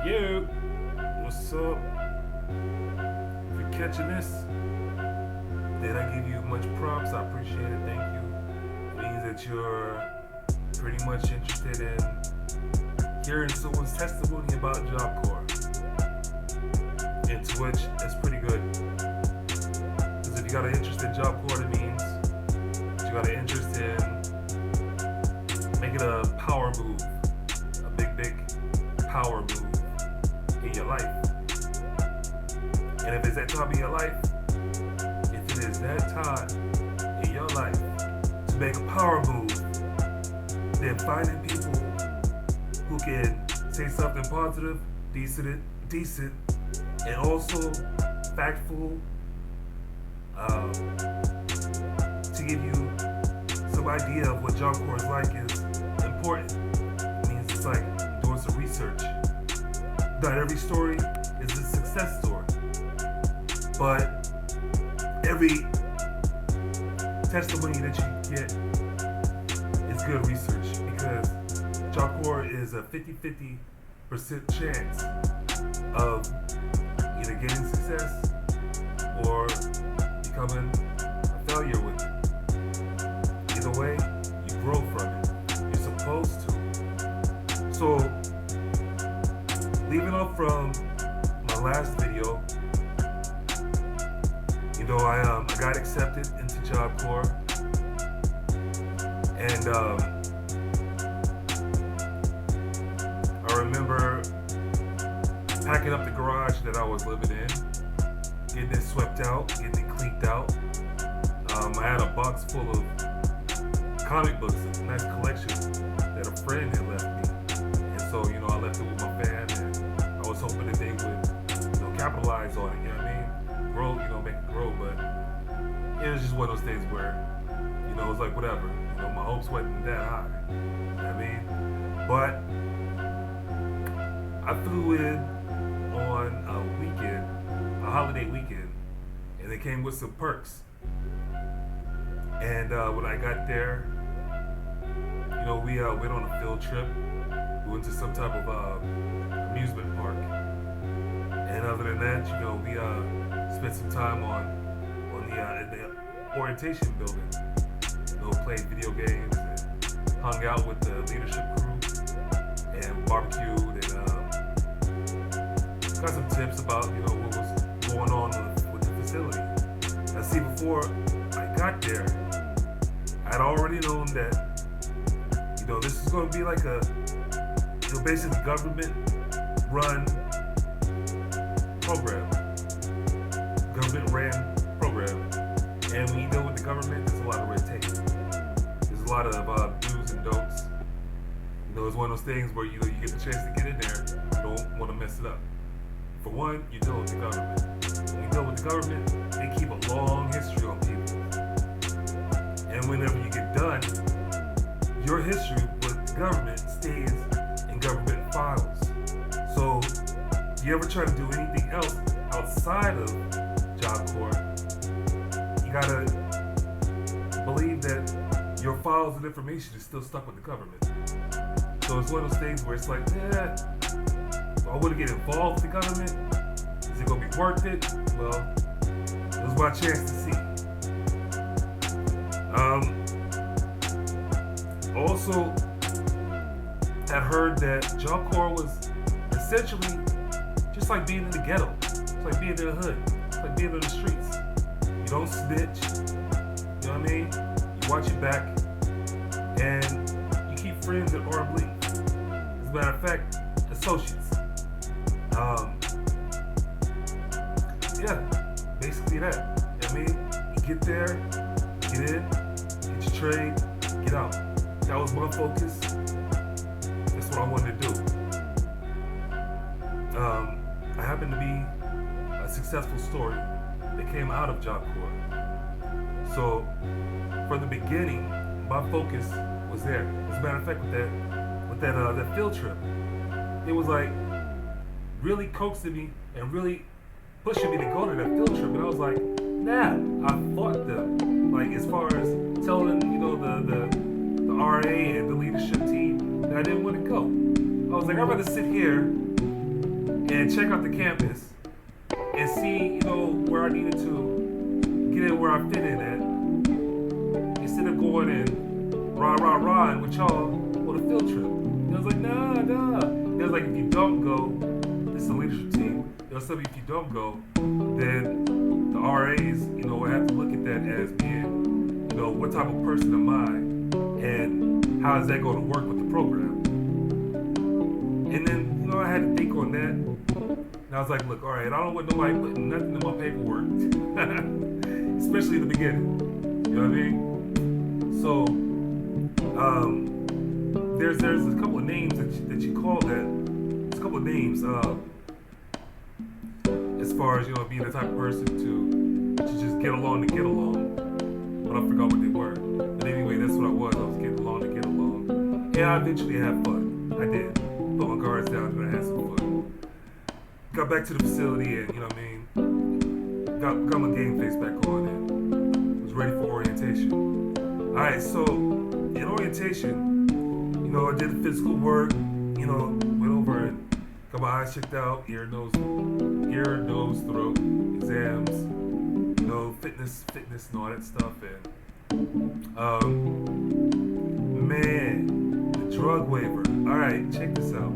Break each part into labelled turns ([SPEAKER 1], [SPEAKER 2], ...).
[SPEAKER 1] You, what's up? If you're catching this, then I give you much props. I appreciate it. Thank you. It means that you're pretty much interested in hearing someone's testimony about Job Corps. Into which that's pretty good. Because if you got an interest in Job Corps, it means you got an interest in making a power move, a big power move in your life. And if it's that time in your life, if it is that time in your life to make a power move, then finding people who can say something positive, decent, and also factful, to give you some idea of what Job Corps is like is important. It means it's like doing some research. Not every story is a success story, but every testimony that you get is good research, because Job Corps is a 50-50% chance of either getting success or becoming a failure with it. Either way, you grow from it. You're supposed to. So, leaving off from my last video, I got accepted into Job Corps, and I remember packing up the garage that I was living in, getting it swept out, getting it cleaned out. I had a box full of comic books, a nice collection that a friend had left me, and so I left it with my fam, and I was hoping that they would capitalize on it. You know what I mean? Grow, make it grow, but it was just one of those things where it was like whatever. My hopes wasn't that high. You know what I mean? But I flew in on a weekend, a holiday weekend, and it came with some perks. And when I got there, we went on a field trip. We went to some type of amusement park. And other than that, we spent some time on the orientation building. Played video games and hung out with the leadership crew and barbecued and got some tips about what was going on with the facility. Now, see, before I got there, I'd already known that this is going to be like a basically government-run program, government-ran program. And when you deal with the government, there's a lot of red tape. There's a lot of do's and don'ts. It's one of those things where you get the chance to get in there, you don't want to mess it up. For one, you deal with the government. When you deal with the government, they keep a long history on people. And whenever you get done, your history with the government stays in government files. So if you ever try to do anything else outside of Job Corps, you gotta believe that your files and information is still stuck with the government. So it's one of those things where it's like, do I want to get involved with the government? Is it gonna be worth it? Well, it was my chance to see. Also, I heard that Job Corps was essentially just like being in the ghetto. It's like being in the hood. It's like being in the streets. You don't snitch. You know what I mean? You watch your back, and you keep friends at arm's length. As a matter of fact, associates. Yeah, basically that. You know what I mean? You get there, get in, get your trade, get out. That was my focus. That's what I wanted to do. I happen to be a successful story. that came out of Job Corps. So from the beginning, my focus was there. As a matter of fact, that field trip, it was like really coaxing me and really pushing me to go to that field trip. And I was like, nah, I fought them. Like as far as telling the RA and the leadership team that I didn't want to go. I was like, I'd rather sit here and check out the campus and see, where I needed to get in where I fit in at, instead of going and rah with y'all on a field trip. And I was like, nah. It was like, if you don't go, this is the leadership team. They'll tell me if you don't go, then the RAs, will have to look at that as being, what type of person am I, and how is that going to work with the program? And then, I had to think on that. And I was like, look, all right, I don't want nobody putting nothing in my paperwork, especially in the beginning. You know what I mean? So, there's a couple of names that you call that. There's a couple of names as far as being the type of person to just get along to get along. But I forgot what they were. But anyway, that's what I was. I was getting along to get along, and I eventually had fun. I did. Put my guards down and I had some fun. Got back to the facility and got my game face back on and was ready for orientation. Alright, so in orientation, I did the physical work, went over and got my eyes checked out, ear, nose, throat, exams, fitness and all that stuff. And man, the drug waiver. Alright, check this out.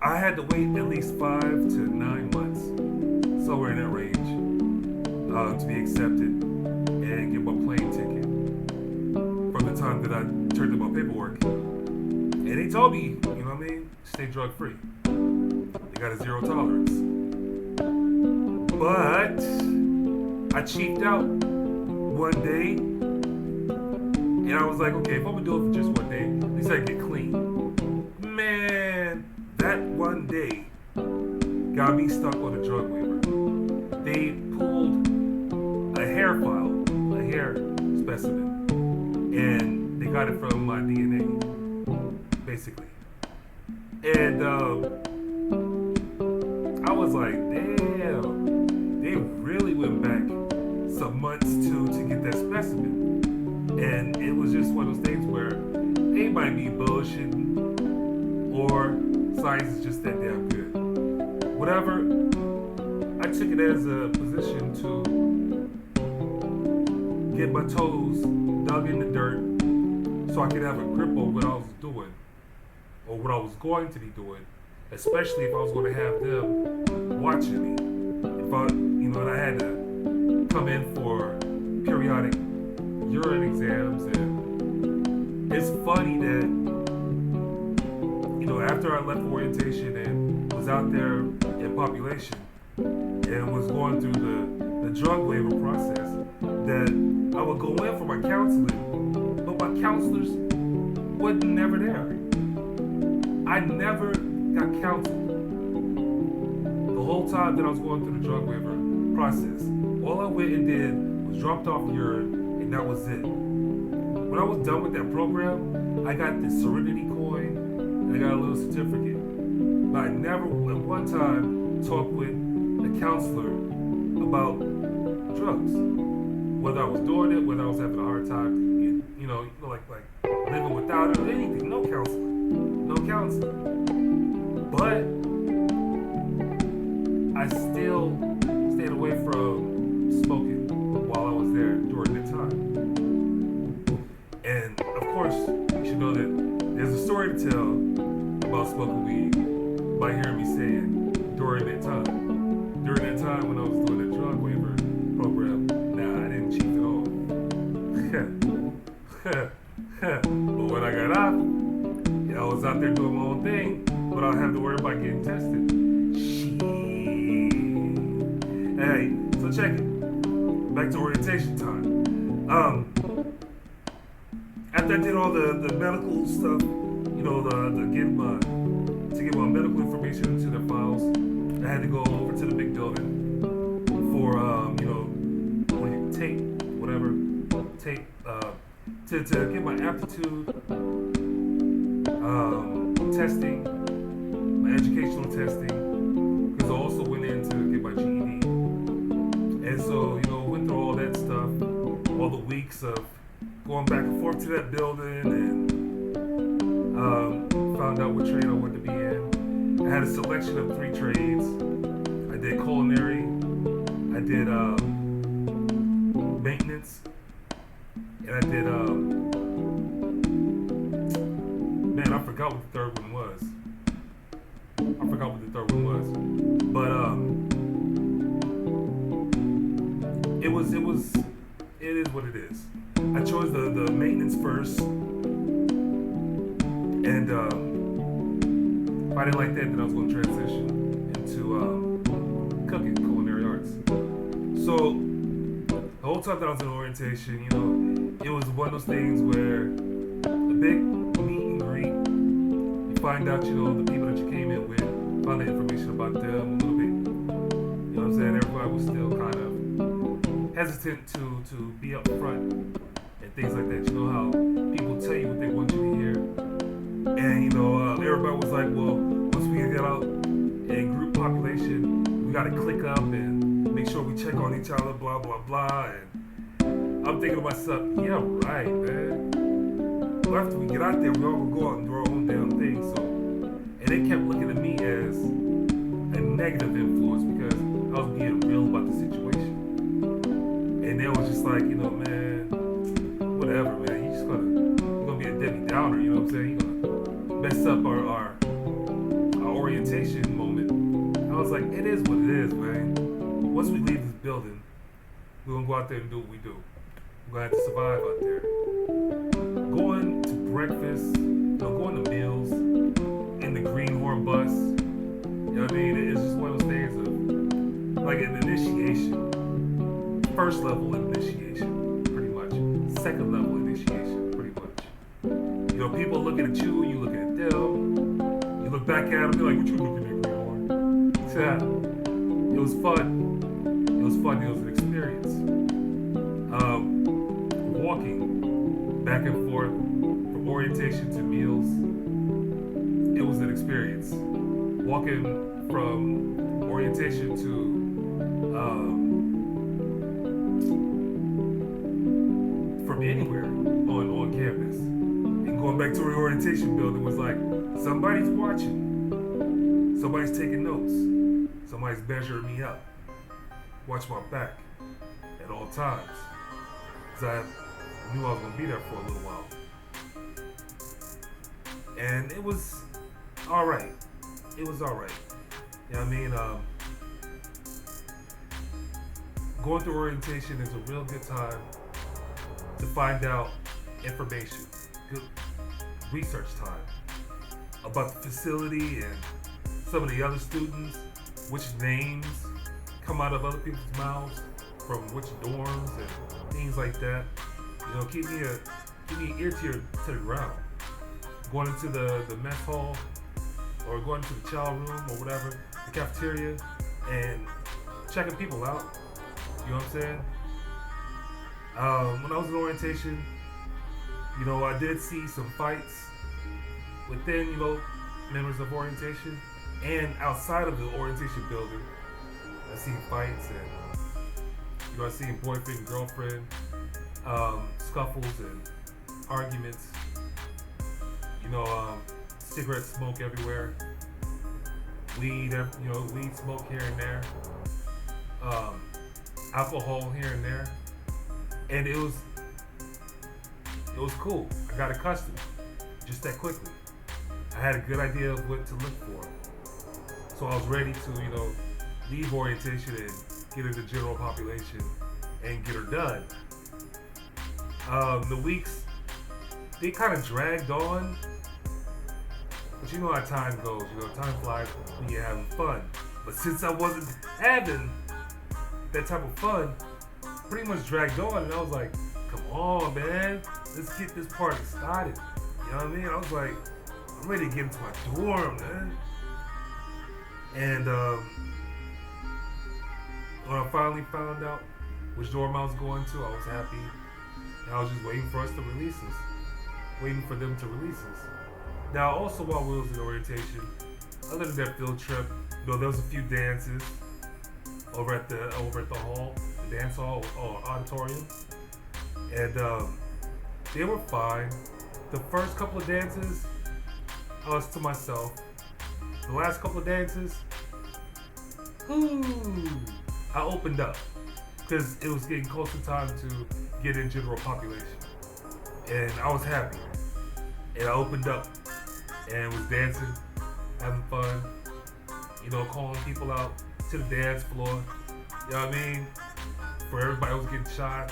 [SPEAKER 1] I had to wait at least 5 to 9 months, somewhere in that range, to be accepted and get my plane ticket from the time that I turned in my paperwork. And they told me, stay drug free. They got a 0 tolerance. But I cheaped out one day, and I was like, okay, if I'm gonna do it for just one day, at least I can get clean. Man, that one day got me stuck on a drug waiver. They pulled a hair file, a hair specimen, and they got it from my DNA, basically. And I was like, damn, they really went back some months to get that specimen. And it was just one of those things where they might be bullshitting, or science is just that damn good. Whatever, I took it as a position to get my toes dug in the dirt so I could have a grip on what I was doing, or what I was going to be doing, especially if I was going to have them watching me. If I, and I had to come in for periodic urine exams. And it's funny that, after I left orientation and was out there in population and was going through the drug waiver process, that I would go in for my counseling, but my counselors wasn't never there. I never got counseled the whole time that I was going through the drug waiver process. All I went and did was dropped off urine, and that was it. When I was done with that program, I got this Serenity coin, and I got a little certificate. But I never at one time talked with a counselor about drugs. Whether I was doing it, whether I was having a hard time, like living without it or anything. No counseling. No counseling. But I still stayed away from smoking while I was there during that time. And of course, you should know that there's a story to tell about smoking weed by hearing me say it during that time. During that time when I was doing the drug waiver program, I didn't cheat at all. But when I got out, I was out there doing my own thing, but I don't have to worry about getting tested. Shit. Hey, so check it. Back to orientation time. After I did all the medical stuff, to get my medical information into the files, I had to go over to the big building take to get my aptitude testing, my educational testing, because I also went in to get my GED. And so, went through all that stuff, all the weeks of going back and forth to that building, and found out what trade I wanted to be in. I had a selection of 3 trades. I did culinary, I did maintenance, and I did, man, I forgot what the third one was. But, it is what it is. I chose the maintenance first, and if I didn't like that, then I was going to transition into cooking, culinary arts. So the whole time that I was in orientation, it was one of those things where the big meet and greet, you find out, the people that you came in with, find out information about them a little bit. You know what I'm saying? Everybody was still kind of hesitant to be up front and things like that. You know how people tell you what they want you to hear, and everybody was like, well, once we get out in group population, we got to click up and make sure we check on each other, blah blah blah. And I'm thinking to myself, yeah, right, man. Well, after we get out there, we all gonna go out and do our own damn thing. So, and they kept looking at me as a negative influence because I was being real about the situation. And they was just like, man, whatever, man. You're gonna be a Debbie Downer, you know what I'm saying? You're gonna mess up our orientation moment. I was like, it is what it is, man. Once we leave this building, we're gonna go out there and do what we do. We're gonna have to survive out there. Going to breakfast, going to meals in the Greenhorn bus. You know what I mean? It's just one of those things of like an initiation. First level initiation, pretty much. Second level initiation, pretty much. People looking at you, you looking at them. You look back at them, they're like, what you looking at, Greenhorn? Yeah, it was fun. It was an experience. Walking back and forth from orientation to meals, it was an experience. Walking from orientation to from anywhere on campus, and going back to the orientation building was like, somebody's watching, somebody's taking notes, somebody's measuring me up. Watch my back at all times, because I knew I was going to be there for a little while. And it was alright. You know what I mean? Going through orientation is a real good time to find out information, good research time about the facility and some of the other students, which names come out of other people's mouths from which dorms and things like that. Keep me an ear to the ground. Going into the mess hall or going to the chow room or whatever, the cafeteria, and checking people out. You know what I'm saying? When I was in orientation, I did see some fights within, members of orientation, and outside of the orientation building. I seen fights and, I seen boyfriend, girlfriend, scuffles and arguments. Cigarette smoke everywhere. Weed smoke here and there. Alcohol here and there. And it was cool. I got accustomed just that quickly. I had a good idea of what to look for. So I was ready to, leave orientation and get into general population and get her done. The weeks, they kind of dragged on. But you know how time goes, time flies when you're having fun. But since I wasn't having that type of fun, pretty much dragged on, and I was like, come on, man, let's get this party started. You know what I mean? I was like, I'm ready to get into my dorm, man. And when I finally found out which dorm I was going to, I was happy. And I was just waiting for us to release us. Waiting for them to release us. Now, also while we was in orientation, other than that field trip, there was a few dances over at the hall, the dance hall or auditorium, and they were fine. The first couple of dances, I was to myself. The last couple of dances, I opened up because it was getting close to time to get in general population, and I was happy. And I opened up and was dancing, having fun, calling people out to the dance floor. You know what I mean? For everybody who was getting shy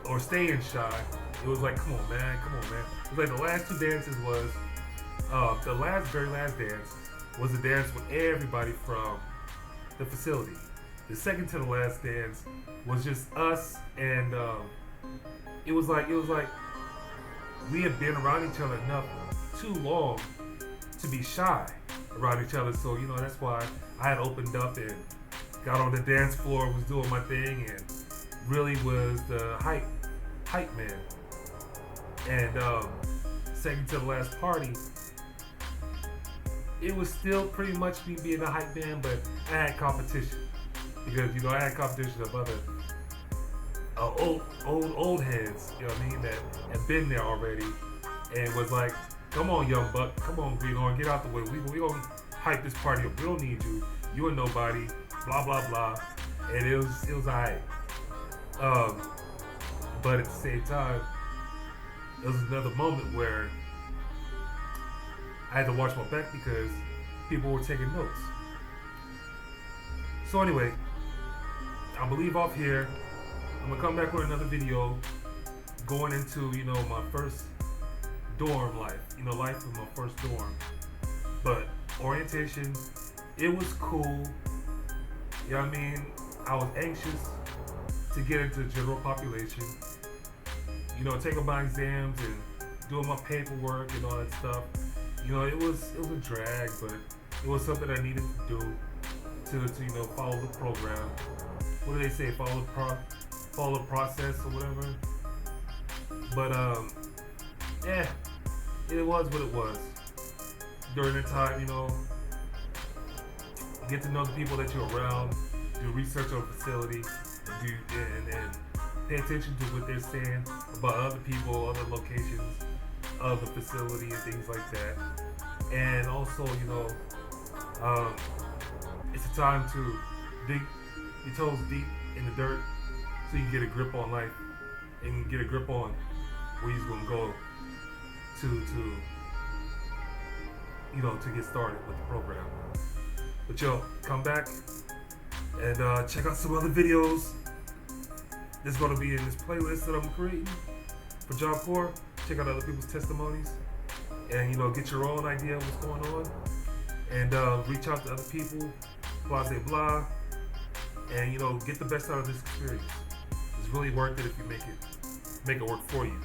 [SPEAKER 1] or staying shy, it was like, come on, man. It was like the last two dances was, the very last dance was a dance with everybody from the facility. The second to the last dance was just us, and it was like we had been around each other enough too long to be shy around each other. So that's why I had opened up and got on the dance floor, was doing my thing, and really was the hype man. And second to the last party, it was still pretty much me being a hype man, but I had competition because I had competition of other old heads, that had been there already, and was like, come on, young buck, come on, Greenhorn, get out the way. We gonna hype this party up. We don't need you. You are nobody. Blah blah blah. And it was alright. But at the same time, there was another moment where I had to watch my back because people were taking notes. So anyway, I'm gonna leave off here. I'm gonna come back with another video going into, my first dorm life, life in my first dorm. But orientation, it was cool. You know what I mean? I was anxious to get into the general population. Taking my exams and doing my paperwork and all that stuff. It was a drag, but it was something I needed to do to follow the program. What do they say? Follow the process or whatever. But it was what it was. During the time, get to know the people that you're around, do research on the facility, and pay attention to what they're saying about other people, other locations of the facility and things like that. And also, it's a time to dig your toes deep in the dirt so you can get a grip on life and get a grip on where you're going to go to get started with the program. But come back and check out some other videos. This is going to be in this playlist that I'm creating for Job Corps. Check out other people's testimonies and get your own idea of what's going on, and reach out to other people, blah blah blah, and get the best out of this experience. It's really worth it if you make it work for you.